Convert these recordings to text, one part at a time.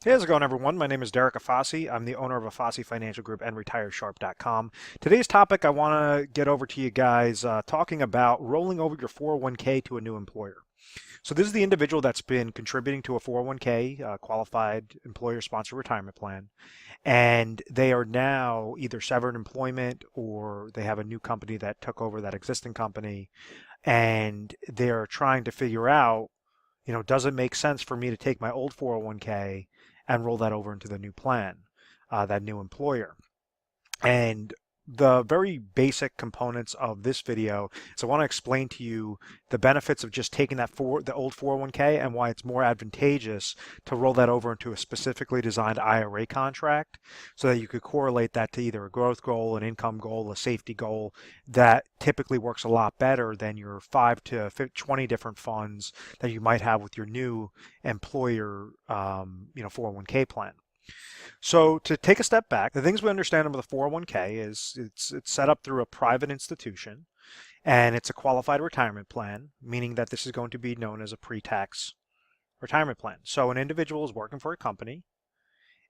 Hey, how's it going, everyone? My name is Derek Afasi. I'm the owner of Afasi Financial Group and retiresharp.com. Today's topic I want to get over to you guys talking about rolling over your 401k to a new employer. So this is the individual that's been contributing to a 401k, qualified employer-sponsored retirement plan, and they are now either severed employment or they have a new company that took over that existing company, and they're trying to figure out, does it make sense for me to take my old 401k and roll that over into the new plan, that new employer? And the very basic components of this video is I want to explain to you the benefits of just taking the old 401k and why it's more advantageous to roll that over into a specifically designed IRA contract so that you could correlate that to either a growth goal, an income goal, a safety goal that typically works a lot better than your 5 to 20 different funds that you might have with your new employer 401k plan. So to take a step back, the things we understand about the 401k is it's set up through a private institution, and it's a qualified retirement plan, meaning that this is going to be known as a pre-tax retirement plan. So an individual is working for a company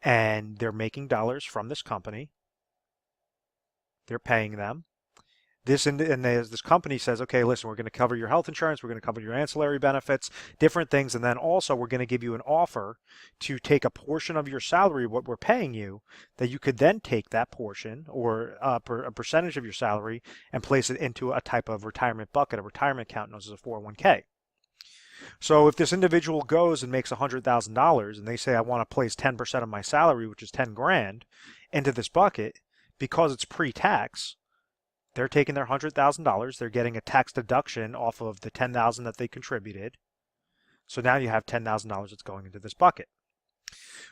and they're making dollars from this company. They're paying them. This company says, okay, listen, we're going to cover your health insurance, we're going to cover your ancillary benefits, different things, and then also we're going to give you an offer to take a portion of your salary, what we're paying you, that you could then take that portion or a percentage of your salary and place it into a type of retirement bucket, a retirement account known as a 401k. So if this individual goes and makes $100,000 and they say, I want to place 10% of my salary, which is 10 grand, into this bucket, because it's pre-tax, they're taking their $100,000. They're getting a tax deduction off of the $10,000 that they contributed. So now you have $10,000 that's going into this bucket.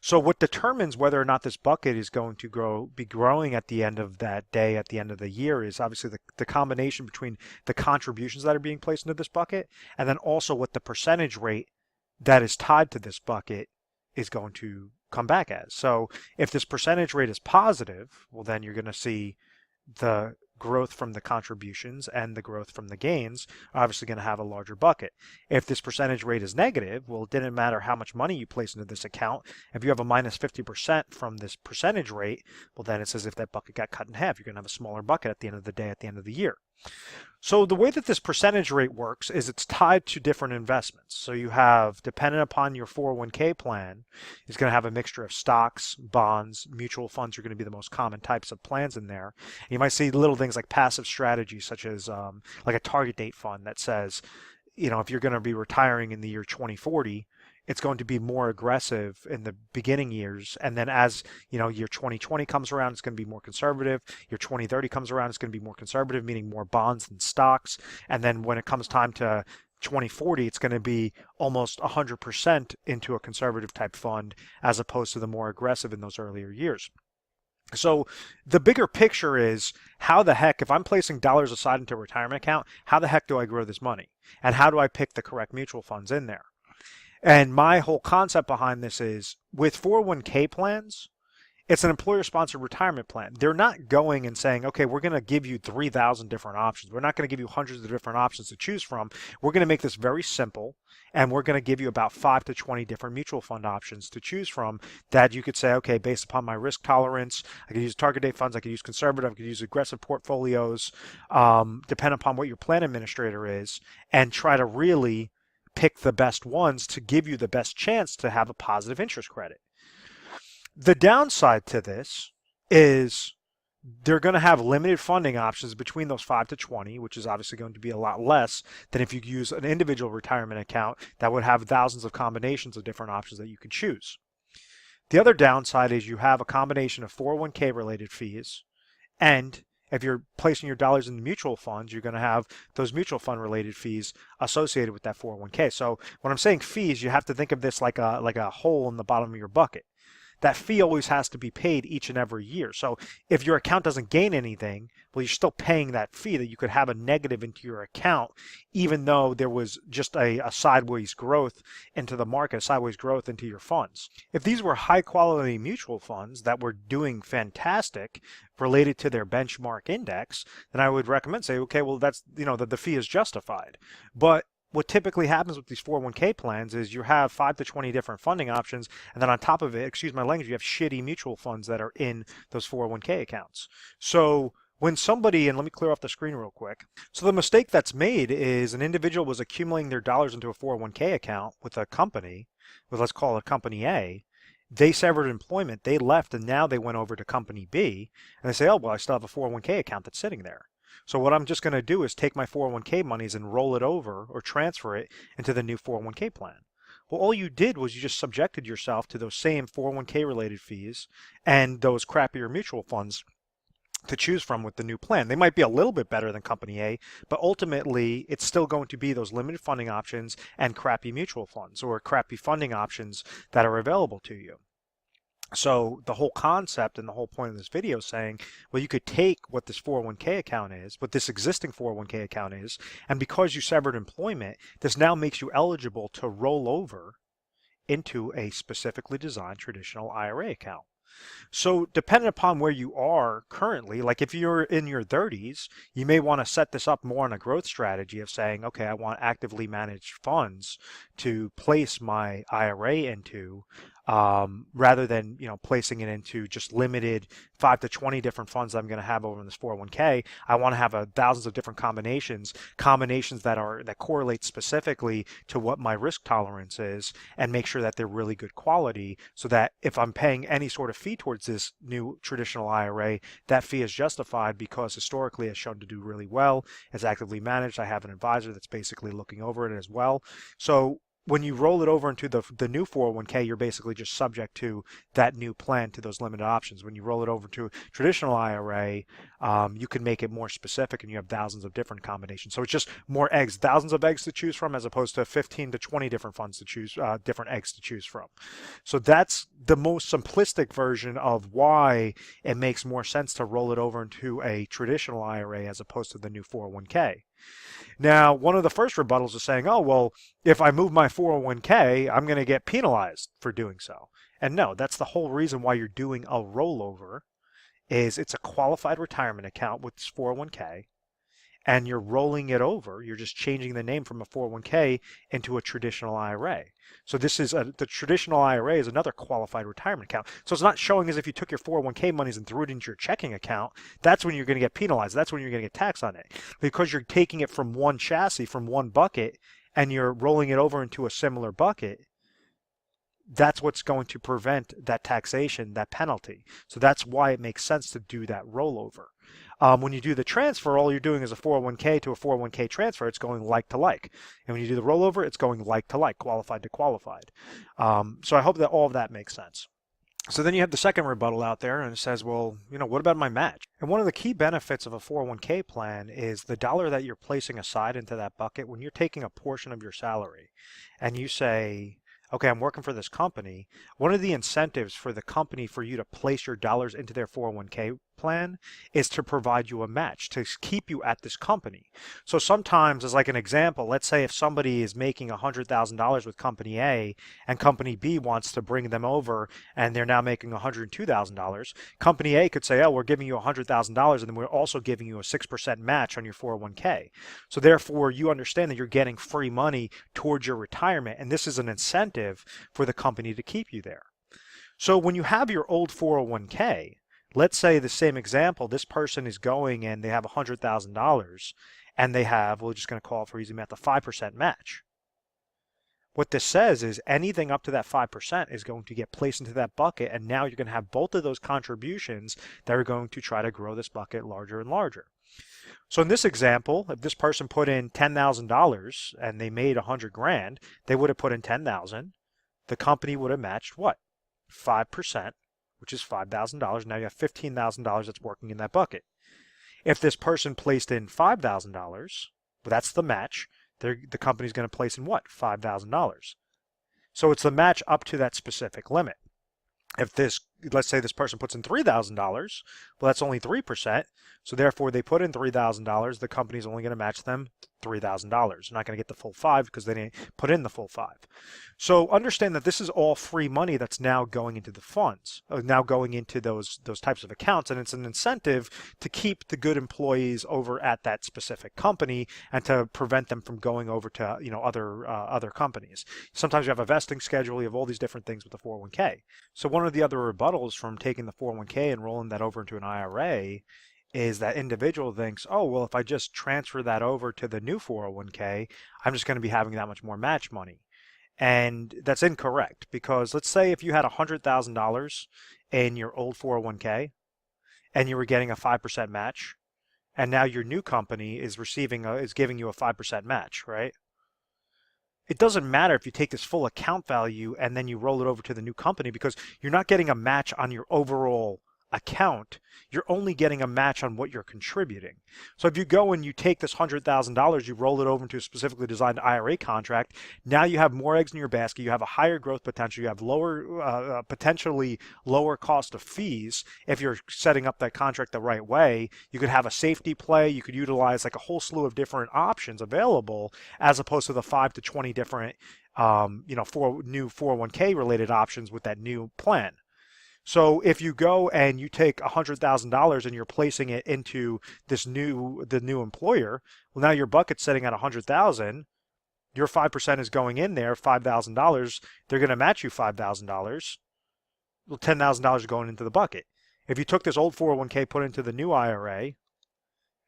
So what determines whether or not this bucket is going to be growing at the end of that day, at the end of the year, is obviously the combination between the contributions that are being placed into this bucket and then also what the percentage rate that is tied to this bucket is going to come back as. So if this percentage rate is positive, well, then you're going to see the growth from the contributions and the growth from the gains are obviously going to have a larger bucket. If this percentage rate is negative, well, it didn't matter how much money you place into this account. If you have a minus 50% from this percentage rate, well, then it's as if that bucket got cut in half. You're going to have a smaller bucket at the end of the day, at the end of the year. So the way that this percentage rate works is it's tied to different investments. So you have, dependent upon your 401k plan, is going to have a mixture of stocks, bonds, mutual funds are going to be the most common types of plans in there. You might see little things like passive strategies, such as like a target date fund that says, if you're going to be retiring in the year 2040, it's going to be more aggressive in the beginning years. And then as, year 2020 comes around, it's going to be more conservative. Year 2030 comes around, it's going to be more conservative, meaning more bonds than stocks. And then when it comes time to 2040, it's going to be almost 100% into a conservative type fund as opposed to the more aggressive in those earlier years. So the bigger picture is how the heck, if I'm placing dollars aside into a retirement account, how the heck do I grow this money? And how do I pick the correct mutual funds in there? And my whole concept behind this is with 401k plans, it's an employer-sponsored retirement plan. They're not going and saying, okay, we're going to give you 3,000 different options. We're not going to give you hundreds of different options to choose from. We're going to make this very simple, and we're going to give you about 5 to 20 different mutual fund options to choose from that you could say, okay, based upon my risk tolerance, I could use target date funds, I could use conservative, I could use aggressive portfolios, depending upon what your plan administrator is, and try to really pick the best ones to give you the best chance to have a positive interest credit. The downside to this is they're going to have limited funding options between those 5 to 20, which is obviously going to be a lot less than if you use an individual retirement account that would have thousands of combinations of different options that you could choose. The other downside is you have a combination of 401k related fees, and if you're placing your dollars in the mutual funds, you're going to have those mutual fund related fees associated with that 401k. So when I'm saying fees, you have to think of this like a hole in the bottom of your bucket. That fee always has to be paid each and every year. So if your account doesn't gain anything, well, you're still paying that fee that you could have a negative into your account, even though there was just a sideways growth into the market, a sideways growth into your funds. If these were high quality mutual funds that were doing fantastic related to their benchmark index, then I would recommend say, okay, well, that's, the fee is justified. But what typically happens with these 401k plans is you have 5 to 20 different funding options, and then on top of it, excuse my language, you have shitty mutual funds that are in those 401k accounts. So when somebody, and let me clear off the screen real quick. So the mistake that's made is an individual was accumulating their dollars into a 401k account with a company, with let's call it company A. They severed employment, they left, and now they went over to company B, and they say, oh, well, I still have a 401k account that's sitting there. So what I'm just going to do is take my 401k monies and roll it over or transfer it into the new 401k plan. Well, all you did was you just subjected yourself to those same 401k related fees and those crappier mutual funds to choose from with the new plan. They might be a little bit better than company A, but ultimately it's still going to be those limited funding options and crappy mutual funds or crappy funding options that are available to you. So the whole concept and the whole point of this video is saying, well, you could take what this 401k account is, what this existing 401k account is, and because you severed employment, this now makes you eligible to roll over into a specifically designed traditional IRA account. So depending upon where you are currently, like if you're in your 30s, you may want to set this up more on a growth strategy of saying, okay, I want actively managed funds to place my IRA into, rather than placing it into just limited 5 to 20 different funds that I'm going to have over in this 401k. I want to have thousands of different combinations that correlate specifically to what my risk tolerance is, and make sure that they're really good quality, so that if I'm paying any sort of fee towards this new traditional IRA, that fee is justified because historically it's shown to do really well. It's actively managed. I have an advisor that's basically looking over it as well. So when you roll it over into the new 401k, you're basically just subject to that new plan, to those limited options. When you roll it over to traditional IRA, you can make it more specific, and you have thousands of different combinations. So it's just more eggs, thousands of eggs to choose from, as opposed to 15 to 20 different funds to choose, different eggs to choose from. So that's the most simplistic version of why it makes more sense to roll it over into a traditional IRA as opposed to the new 401k. Now, one of the first rebuttals is saying, oh, well, if I move my 401k, I'm going to get penalized for doing so. And no, that's the whole reason why you're doing a rollover, is it's a qualified retirement account with this 401k, and you're rolling it over. You're just changing the name from a 401k into a traditional IRA. So this is the traditional IRA is another qualified retirement account. So it's not showing as if you took your 401k monies and threw it into your checking account. That's when you're going to get penalized. That's when you're going to get taxed on it, because you're taking it from one chassis, from one bucket, and you're rolling it over into a similar bucket. That's what's going to prevent that taxation, that penalty. So that's why it makes sense to do that rollover. When you do the transfer, all you're doing is a 401k to a 401k transfer. It's going like to like. And when you do the rollover, it's going like to like, qualified to qualified. So I hope that all of that makes sense. So then you have the second rebuttal out there, and it says, well, what about my match? And one of the key benefits of a 401k plan is the dollar that you're placing aside into that bucket. When you're taking a portion of your salary and you say, okay, I'm working for this company, one of the incentives for the company for you to place your dollars into their 401k plan is to provide you a match, to keep you at this company. So sometimes, as like an example, let's say if somebody is making $100,000 with company A and company B wants to bring them over and they're now making $102,000, company A could say, oh, we're giving you $100,000 and then we're also giving you a 6% match on your 401k. So therefore, you understand that you're getting free money towards your retirement, and this is an incentive for the company to keep you there. So when you have your old 401k, let's say the same example, this person is going and they have $100,000 and they have, we're just going to call it for easy math, a 5% match. What this says is anything up to that 5% is going to get placed into that bucket, and now you're going to have both of those contributions that are going to try to grow this bucket larger and larger. So in this example, if this person put in $10,000 and they made $100,000, they would have put in $10,000. The company would have matched what? 5%. Which is $5,000. Now you have $15,000 that's working in that bucket. If this person placed in $5,000, well, that's the match. The company's going to place in what? $5,000. So it's the match up to that specific limit. If this let's say this person puts in $3,000. Well, that's only 3%. So therefore, they put in $3,000. The company's only going to match them $3,000. They're not going to get the full 5 because they didn't put in the full 5. So understand that this is all free money that's now going into the funds, now going into those types of accounts, and it's an incentive to keep the good employees over at that specific company and to prevent them from going over to other companies. Sometimes you have a vesting schedule, you have all these different things with the 401k. So one of the other rebuttals from taking the 401k and rolling that over into an IRA is that individual thinks, oh, well, if I just transfer that over to the new 401k, I'm just going to be having that much more match money. And that's incorrect, because let's say if you had $100,000 in your old 401k and you were getting a 5% match, and now your new company is giving you a 5% match, right? It doesn't matter if you take this full account value and then you roll it over to the new company, because you're not getting a match on your overall account. You're only getting a match on what you're contributing. So if you go and you take this $100,000, you roll it over into a specifically designed IRA contract, now you have more eggs in your basket, you have a higher growth potential, you have lower, potentially lower cost of fees. If you're setting up that contract the right way, you could have a safety play, you could utilize like a whole slew of different options available, as opposed to the 5 to 20 different new 401k related options with that new plan. So if you go and you take $100,000 and you're placing it into the new employer, well, now your bucket's sitting at $100,000. Your 5% is going in there, $5,000. They're going to match you $5,000. Well, $10,000 is going into the bucket. If you took this old 401k, put it into the new IRA,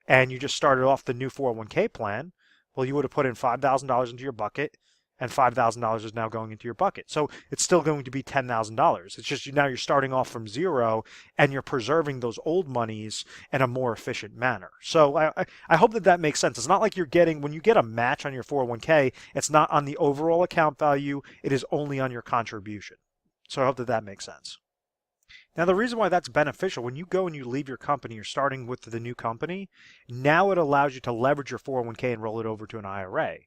and you just started off the new 401k plan, well, you would have put in $5,000 into your bucket, and $5,000 is now going into your bucket. So it's still going to be $10,000. It's just now you're starting off from zero and you're preserving those old monies in a more efficient manner. So I hope that makes sense. It's not like you're getting, when you get a match on your 401k, it's not on the overall account value, it is only on your contribution. So I hope that makes sense. Now, the reason why that's beneficial, when you go and you leave your company, you're starting with the new company, now it allows you to leverage your 401k and roll it over to an IRA.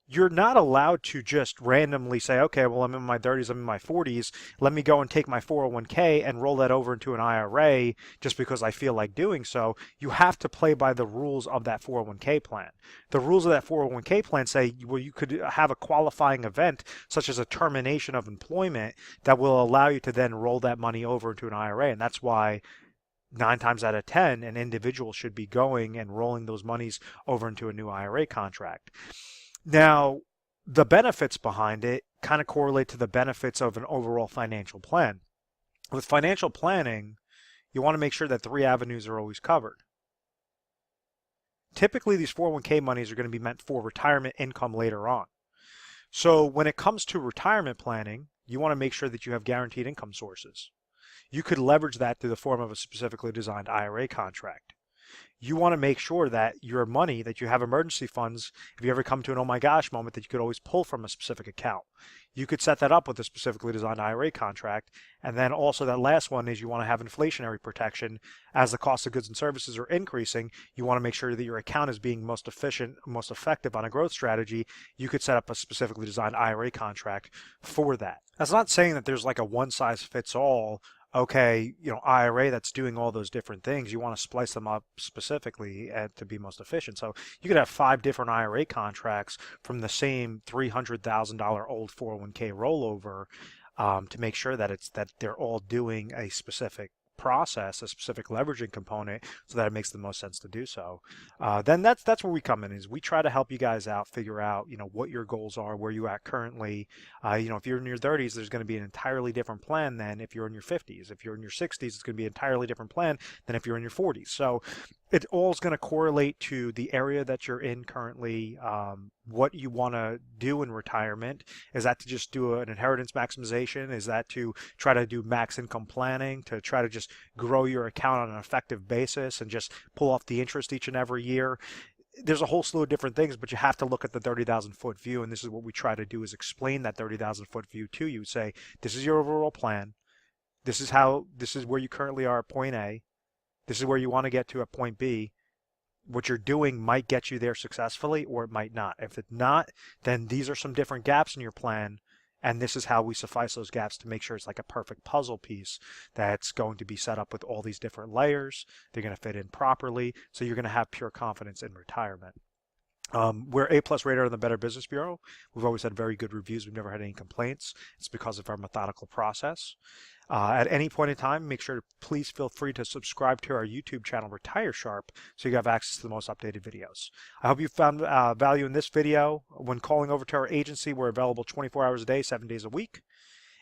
You're not allowed to just randomly say, okay, well, I'm in my 30s, I'm in my 40s, let me go and take my 401k and roll that over into an IRA just because I feel like doing so. You have to play by the rules of that 401k plan. The rules of that 401k plan say, well, you could have a qualifying event such as a termination of employment that will allow you to then roll that money over into an IRA. And that's why 9 times out of 10, an individual should be going and rolling those monies over into a new IRA contract. Now, the benefits behind it kind of correlate to the benefits of an overall financial plan. With financial planning, you want to make sure that 3 avenues are always covered. Typically, these 401k monies are going to be meant for retirement income later on. So when it comes to retirement planning, you want to make sure that you have guaranteed income sources. You could leverage that through the form of a specifically designed IRA contract. You want to make sure that your money, that you have emergency funds, if you ever come to an oh my gosh moment, that you could always pull from a specific account. You could set that up with a specifically designed IRA contract. And then also that last one is you want to have inflationary protection. As the cost of goods and services are increasing, you want to make sure that your account is being most efficient, most effective on a growth strategy. You could set up a specifically designed IRA contract for that. That's not saying that there's like a one size fits all. Okay, IRA that's doing all those different things, you want to splice them up specifically to be most efficient. So you could have 5 different IRA contracts from the same $300,000 old 401k rollover to make sure that they're all doing a specific process, a specific leveraging component, so that it makes the most sense to do so. Then that's where we come in, is we try to help you guys out, figure out what your goals are, where you're at currently. If you're in your 30s, there's going to be an entirely different plan than if you're in your 50s. If you're in your 60s, it's going to be an entirely different plan than if you're in your 40s. So it all is going to correlate to the area that you're in currently, what you want to do in retirement. Is that to just do an inheritance maximization? Is that to try to do max income planning, to try to just grow your account on an effective basis and just pull off the interest each and every year? There's a whole slew of different things, but you have to look at the 30,000 foot view, and this is what we try to do, is explain that 30,000 foot view to you. Say, this is your overall plan. This is where you currently are at point A. This is where you want to get to at point B. What you're doing might get you there successfully, or it might not. If it's not, then these are some different gaps in your plan, And this is how we suffice those gaps to make sure it's like a perfect puzzle piece that's going to be set up with all these different layers. They're going to fit in properly. So you're going to have pure confidence in retirement. We're A+ rated on the Better Business Bureau. We've always had very good reviews. We've never had any complaints. It's because of our methodical process. At any point in time, make sure to please feel free to subscribe to our YouTube channel, Retire Sharp, so you have access to the most updated videos. I hope you found value in this video. When calling over to our agency, we're available 24 hours a day, 7 days a week.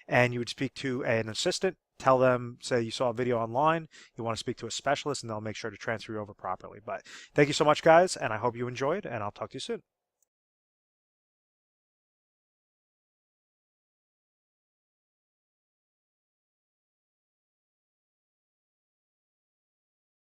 And you would speak to an assistant, tell them, say you saw a video online, you want to speak to a specialist, and they'll make sure to transfer you over properly. But thank you so much, guys, and I hope you enjoyed, and I'll talk to you soon.